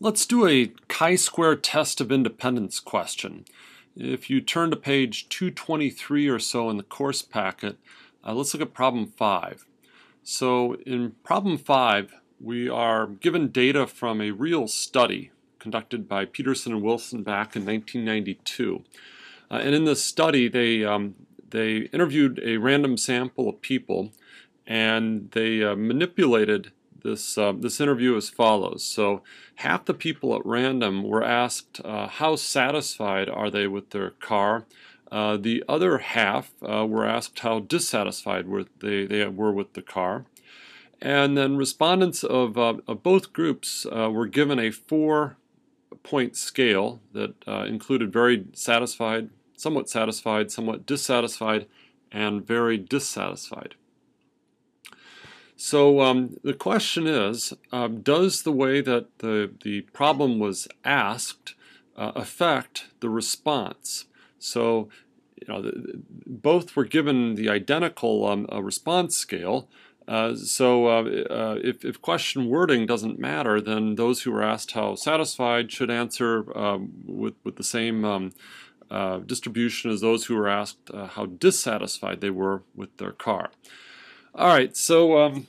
Let's do a chi-square test of independence question. If you turn to page 223 or so in the course packet, let's look at problem 5. So in problem 5, we are given data from a real study conducted by Peterson and Wilson back in 1992. And in this study, they interviewed a random sample of people, and they manipulated this interview as follows. So half the people at random were asked how satisfied are they with their car. The other half were asked how dissatisfied they were with the car. And then respondents of both groups were given a 4-point scale that included very satisfied, somewhat dissatisfied, and very dissatisfied. So the question is, does the way that the problem was asked affect the response? So, both were given the identical response scale. If question wording doesn't matter, then those who were asked how satisfied should answer with the same distribution as those who were asked how dissatisfied they were with their car. All right, so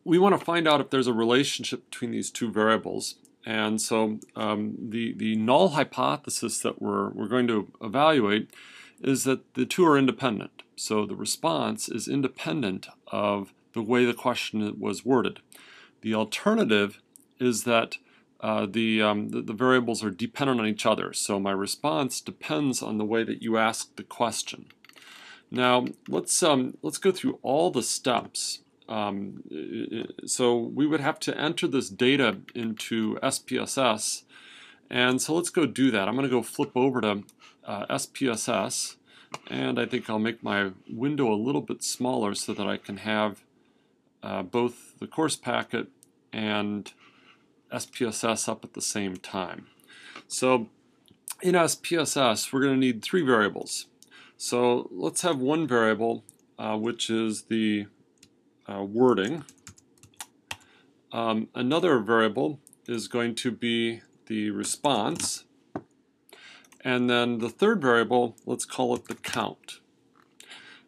we want to find out if there's a relationship between these two variables. And so the null hypothesis that we're going to evaluate is that the two are independent. So the response is independent of the way the question was worded. The alternative is that the variables are dependent on each other. So my response depends on the way that you ask the question. Now let's go through all the steps. So we would have to enter this data into SPSS, and so let's go do that. I'm going to go flip over to SPSS, and I think I'll make my window a little bit smaller so that I can have both the course packet and SPSS up at the same time. So in SPSS, we're going to need 3 variables. So let's have one variable, which is the wording. Another variable is going to be the response. And then the third variable, let's call it the count.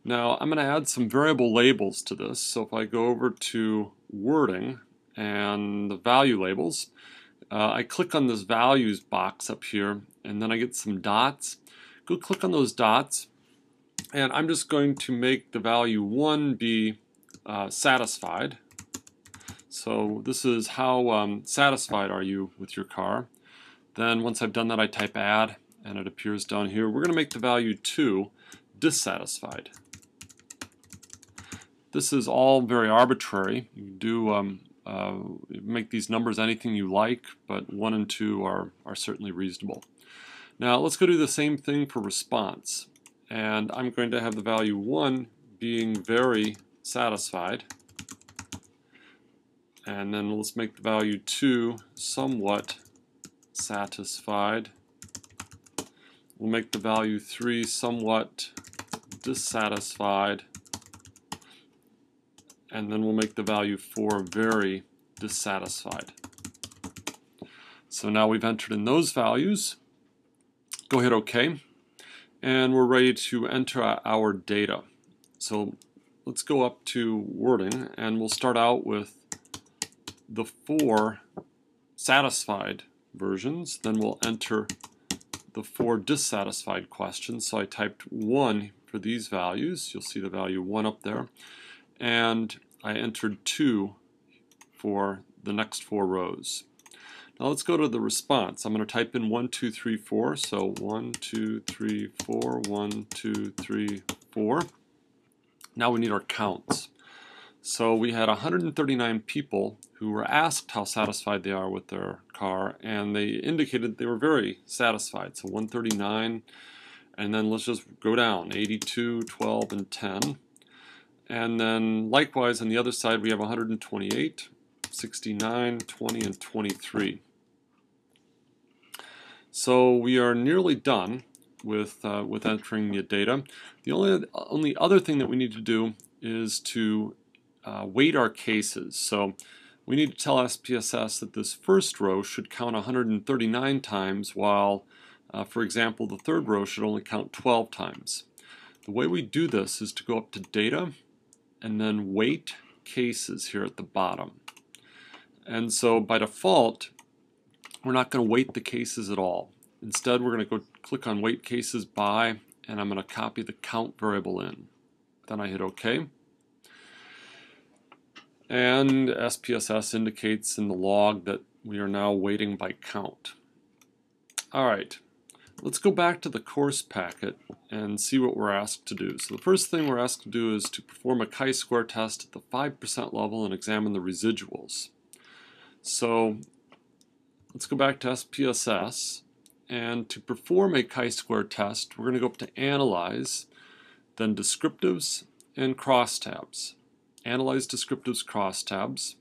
Now I'm going to add some variable labels to this. So if I go over to wording and the value labels, I click on this values box up here, and then I get some dots. Go click on those dots, and I'm just going to make the value 1 be satisfied. So this is how satisfied are you with your car. Then once I've done that, I type add, and it appears down here. We're going to make the value 2 dissatisfied. This is all very arbitrary. You do make these numbers anything you like, but 1 and 2 are certainly reasonable. Now let's go do the same thing for response, and I'm going to have the value 1 being very satisfied, and then let's make the value 2 somewhat satisfied. We'll make the value 3 somewhat dissatisfied, and then we'll make the value 4 very dissatisfied. So now we've entered in those values. Go hit OK, and we're ready to enter our data. So let's go up to wording, and we'll start out with the 4 satisfied versions. Then we'll enter the 4 dissatisfied questions. So I typed 1 for these values. You'll see the value 1 up there. And I entered 2 for the next 4 rows. Now let's go to the response. I'm going to type in 1, 2, 3, 4. So 1, 2, 3, 4, 1, 2, 3, 4. Now we need our counts. So we had 139 people who were asked how satisfied they are with their car, and they indicated they were very satisfied. So 139, and then let's just go down, 82, 12, and 10. And then likewise on the other side we have 128, 69, 20, and 23. So we are nearly done with entering the data. The only other thing that we need to do is to weight our cases. So we need to tell SPSS that this first row should count 139 times, while, for example, the third row should only count 12 times. The way we do this is to go up to Data and then Weight Cases here at the bottom. And so by default, we're not going to weight the cases at all. Instead, we're going to go click on Weight Cases By, and I'm going to copy the count variable in. Then I hit OK. And SPSS indicates in the log that we are now weighting by count. All right, let's go back to the course packet and see what we're asked to do. So the first thing we're asked to do is to perform a chi-square test at the 5% level and examine the residuals. So let's go back to SPSS, and to perform a chi-square test, we're going to go up to Analyze, then Descriptives, and Crosstabs. Analyze Descriptives, Crosstabs.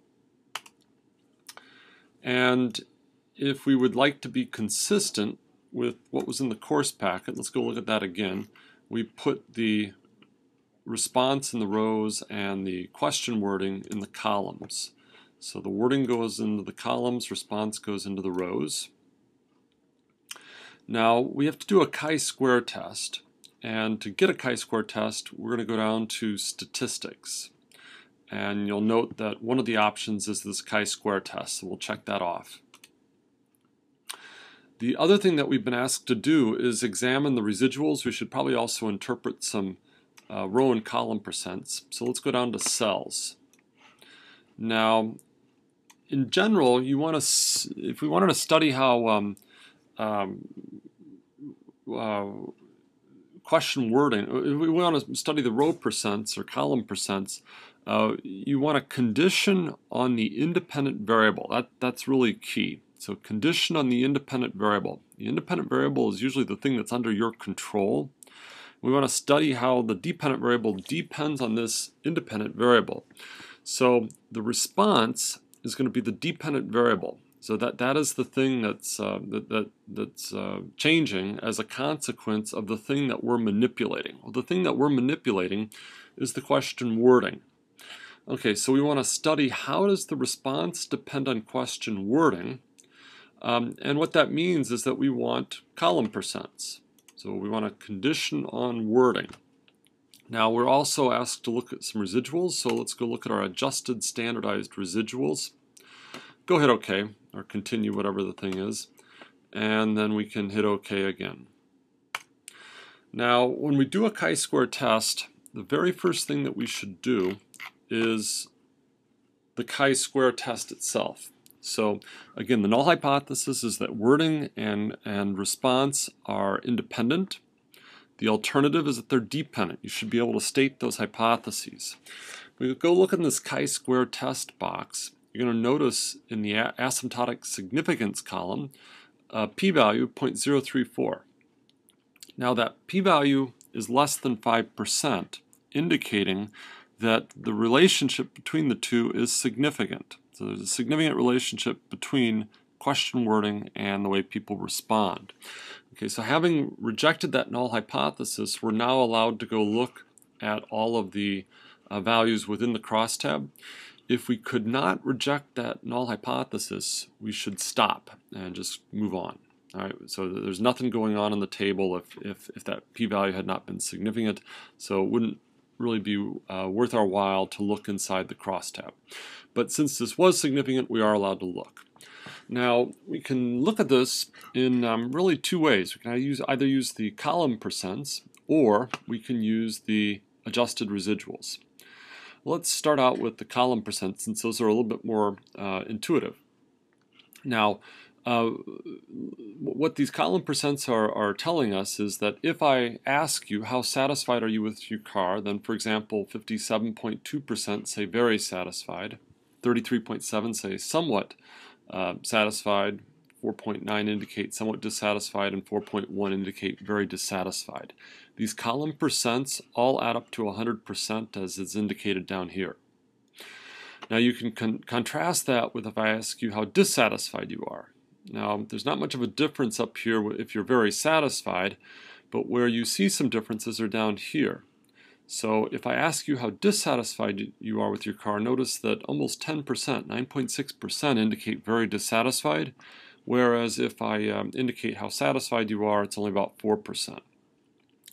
And if we would like to be consistent with what was in the course packet, let's go look at that again. We put the response in the rows and the question wording in the columns. So the wording goes into the columns, response goes into the rows. Now we have to do a chi-square test, and to get a chi-square test we're going to go down to Statistics, and you'll note that one of the options is this chi-square test, so we'll check that off. The other thing that we've been asked to do is examine the residuals. We should probably also interpret some row and column percents, so let's go down to Cells. Now in general, you want to, if we wanted to study how question wording, if we want to study the row percents or column percents, you want to condition on the independent variable. That's really key. So condition on the independent variable. The independent variable is usually the thing that's under your control. We want to study how the dependent variable depends on this independent variable. So the response is going to be the dependent variable. So that is the thing that's changing as a consequence of the thing that we're manipulating. Well, the thing that we're manipulating is the question wording. Okay, so we want to study how does the response depend on question wording, and what that means is that we want column percents. So we want to condition on wording. Now we're also asked to look at some residuals, so let's go look at our adjusted standardized residuals. Go hit OK, or continue, whatever the thing is, and then we can hit OK again. Now when we do a chi-square test, the very first thing that we should do is the chi-square test itself. So again, the null hypothesis is that wording and response are independent. The alternative is that they're dependent. You should be able to state those hypotheses. We go look in this chi-square test box. You're going to notice in the asymptotic significance column a p-value of 0.034. Now that p-value is less than 5%, indicating that the relationship between the two is significant. So there's a significant relationship between question wording and the way people respond. Okay, so having rejected that null hypothesis, we're now allowed to go look at all of the values within the crosstab. If we could not reject that null hypothesis, we should stop and just move on. All right, so there's nothing going on in the table if that p-value had not been significant, so it wouldn't really be worth our while to look inside the crosstab. But since this was significant, we are allowed to look. Now we can look at this in really two ways. We can either use the column percents, or we can use the adjusted residuals. Let's start out with the column percent, since those are a little bit more intuitive. Now, what these column percents are telling us is that if I ask you how satisfied are you with your car, then for example 57.2% say very satisfied, 33.7% say somewhat satisfied, 4.9% indicate somewhat dissatisfied, and 4.1% indicate very dissatisfied. These column percents all add up to 100%, as is indicated down here. Now you can contrast that with if I ask you how dissatisfied you are. Now there's not much of a difference up here if you're very satisfied, but where you see some differences are down here. So if I ask you how dissatisfied you are with your car, notice that almost 10%, 9.6% indicate very dissatisfied, whereas if I indicate how satisfied you are, it's only about 4%.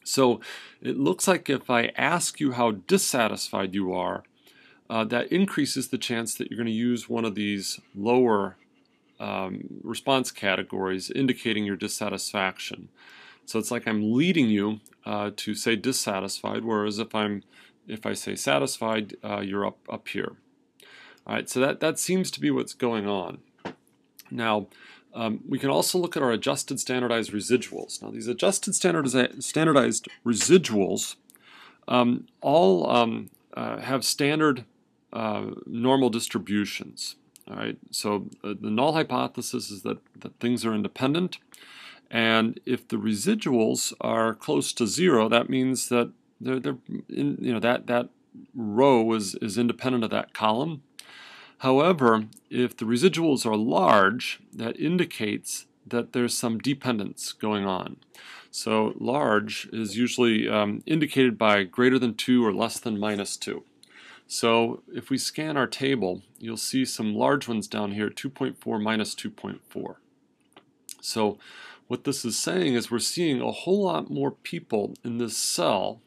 So it looks like if I ask you how dissatisfied you are, that increases the chance that you're going to use one of these lower response categories indicating your dissatisfaction. So it's like I'm leading you to say dissatisfied, whereas if I say satisfied, you're up here. All right, so that seems to be what's going on. Now, we can also look at our adjusted standardized residuals. Now, these adjusted standardized residuals all have standard normal distributions. All right, so the null hypothesis is that things are independent, and if the residuals are close to 0, that means that that row is independent of that column. However, if the residuals are large, that indicates that there's some dependence going on. So large is usually indicated by greater than 2 or less than -2. So if we scan our table, you'll see some large ones down here, 2.4 -2.4. So what this is saying is we're seeing a whole lot more people in this cell,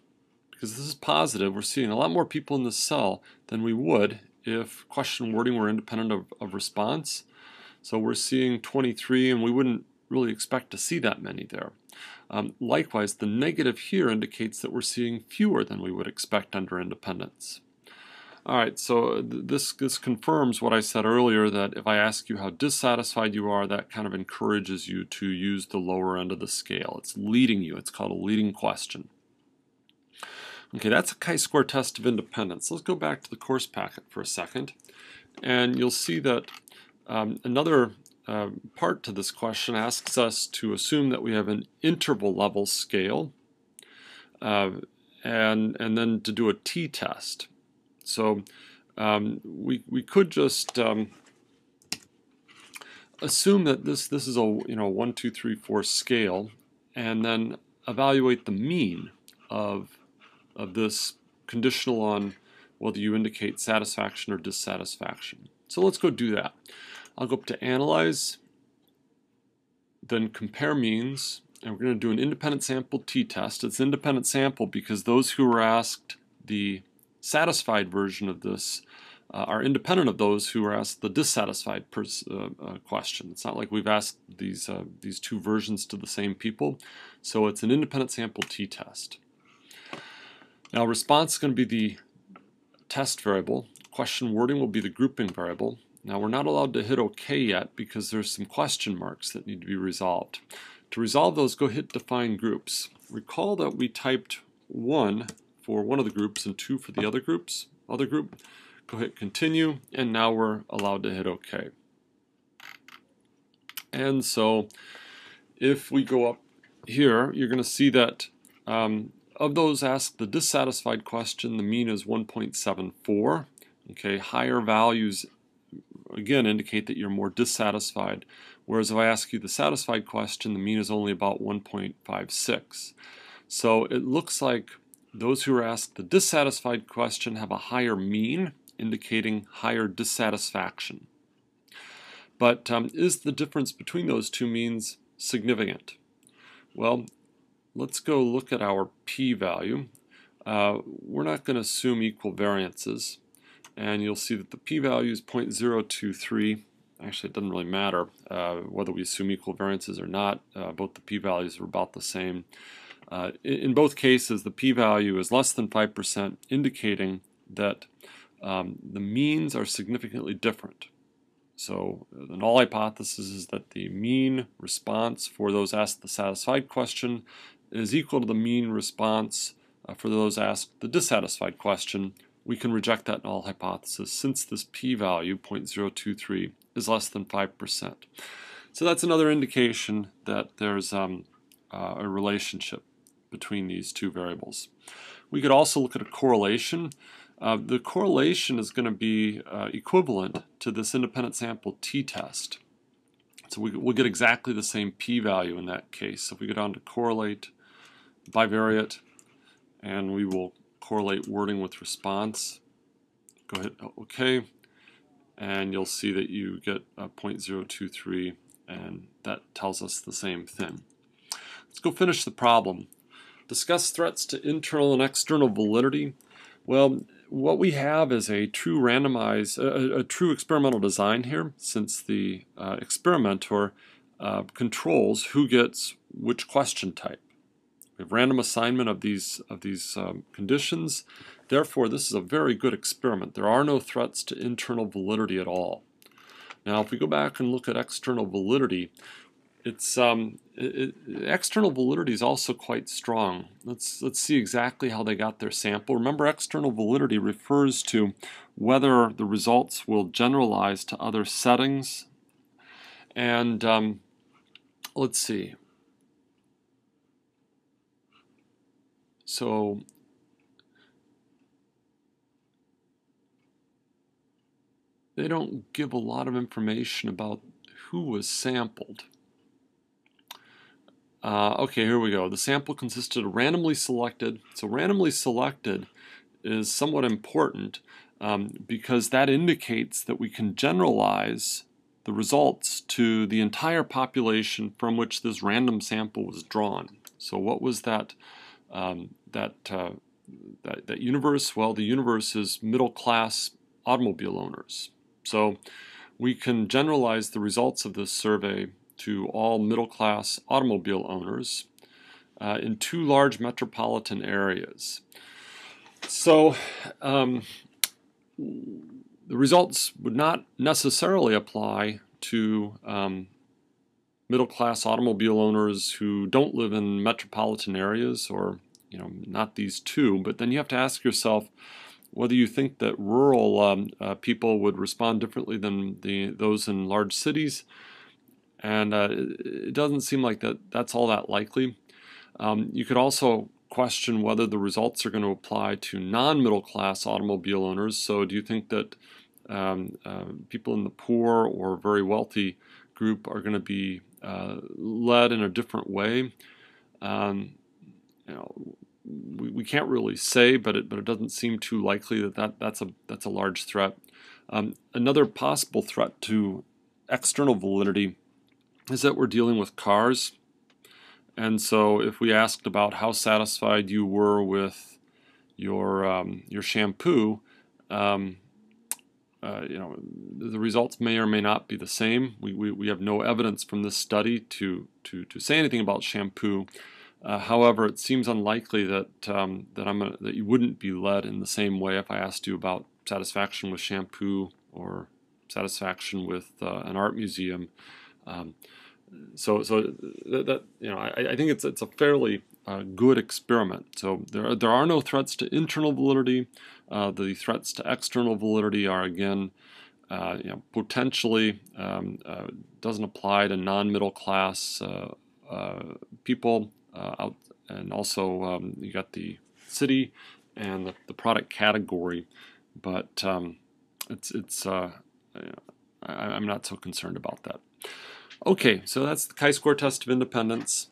because this is positive, we're seeing a lot more people in this cell than we would if question wording were independent of response. So we're seeing 23, and we wouldn't really expect to see that many there. Likewise, the negative here indicates that we're seeing fewer than we would expect under independence. All right, so this confirms what I said earlier, that if I ask you how dissatisfied you are, that kind of encourages you to use the lower end of the scale. It's leading you. It's called a leading question. Okay, that's a Chisquare test of independence. Let's go back to the course packet for a second, and you'll see that another part to this question asks us to assume that we have an interval level scale, and then to do a t-test. So we could just assume that this is a 1, 2, 3, 4 scale, and then evaluate the mean of this conditional on whether you indicate satisfaction or dissatisfaction. So let's go do that. I'll go up to Analyze, then Compare Means, and we're going to do an independent sample t-test. It's independent sample because those who were asked the satisfied version of this are independent of those who are asked the dissatisfied question. It's not like we've asked these two versions to the same people, so it's an independent sample t-test. Now, response is going to be the test variable. Question wording will be the grouping variable. Now, we're not allowed to hit OK yet because there's some question marks that need to be resolved. To resolve those, go hit Define Groups. Recall that we typed 1 for one of the groups and 2 for the other group. Go hit Continue, and now we're allowed to hit OK. And so if we go up here, you're going to see that of those asked the dissatisfied question, the mean is 1.74. Okay, higher values again indicate that you're more dissatisfied, whereas if I ask you the satisfied question, the mean is only about 1.56. So it looks like those who are asked the dissatisfied question have a higher mean, indicating higher dissatisfaction. But is the difference between those two means significant? Well, let's go look at our p-value. We're not going to assume equal variances, and you'll see that the p-value is 0.023. Actually, it doesn't really matter whether we assume equal variances or not. Both the p-values are about the same. In both cases, the p-value is less than 5%, indicating that the means are significantly different. So the null hypothesis is that the mean response for those asked the satisfied question is equal to the mean response for those asked the dissatisfied question. We can reject that null hypothesis since this p-value, 0.023, is less than 5%. So that's another indication that there's a relationship between these two variables. We could also look at a correlation. The correlation is going to be equivalent to this independent sample t-test. So we'll get exactly the same p-value in that case. So if we go down to correlate, bivariate, and we will correlate wording with response. Go ahead, OK, and you'll see that you get 0.023, and that tells us the same thing. Let's go finish the problem. Discuss threats to internal and external validity. Well, what we have is a true true experimental design here, since the experimenter controls who gets which question type. We have random assignment of these conditions. Therefore, this is a very good experiment. There are no threats to internal validity at all. Now, if we go back and look at external validity, external validity is also quite strong. Let's see exactly how they got their sample. Remember, external validity refers to whether the results will generalize to other settings. And let's see. So they don't give a lot of information about who was sampled. Okay, here we go. The sample consisted of randomly selected. So randomly selected is somewhat important because that indicates that we can generalize the results to the entire population from which this random sample was drawn. So what was that universe? Well, the universe is middle-class automobile owners. So we can generalize the results of this survey to all middle-class automobile owners in 2 large metropolitan areas. So the results would not necessarily apply to middle-class automobile owners who don't live in metropolitan areas, or not these 2. But then you have to ask yourself whether you think that rural people would respond differently than those in large cities. And it doesn't seem like that's all that likely. You could also question whether the results are going to apply to non-middle class automobile owners. So do you think that people in the poor or very wealthy group are going to be led in a different way? We can't really say, but it doesn't seem too likely that's a large threat. Another possible threat to external validity is that we're dealing with cars. And so if we asked about how satisfied you were with your shampoo, the results may or may not be the same. We have no evidence from this study to say anything about shampoo. However, it seems unlikely that you wouldn't be led in the same way if I asked you about satisfaction with shampoo or satisfaction with an art museum. So I think it's a fairly good experiment. So there are no threats to internal validity. The threats to external validity are, again, potentially doesn't apply to non-middle class people out, and also you got the city and the product category, but I'm not so concerned about that. Okay, so that's the Chi-square test of independence.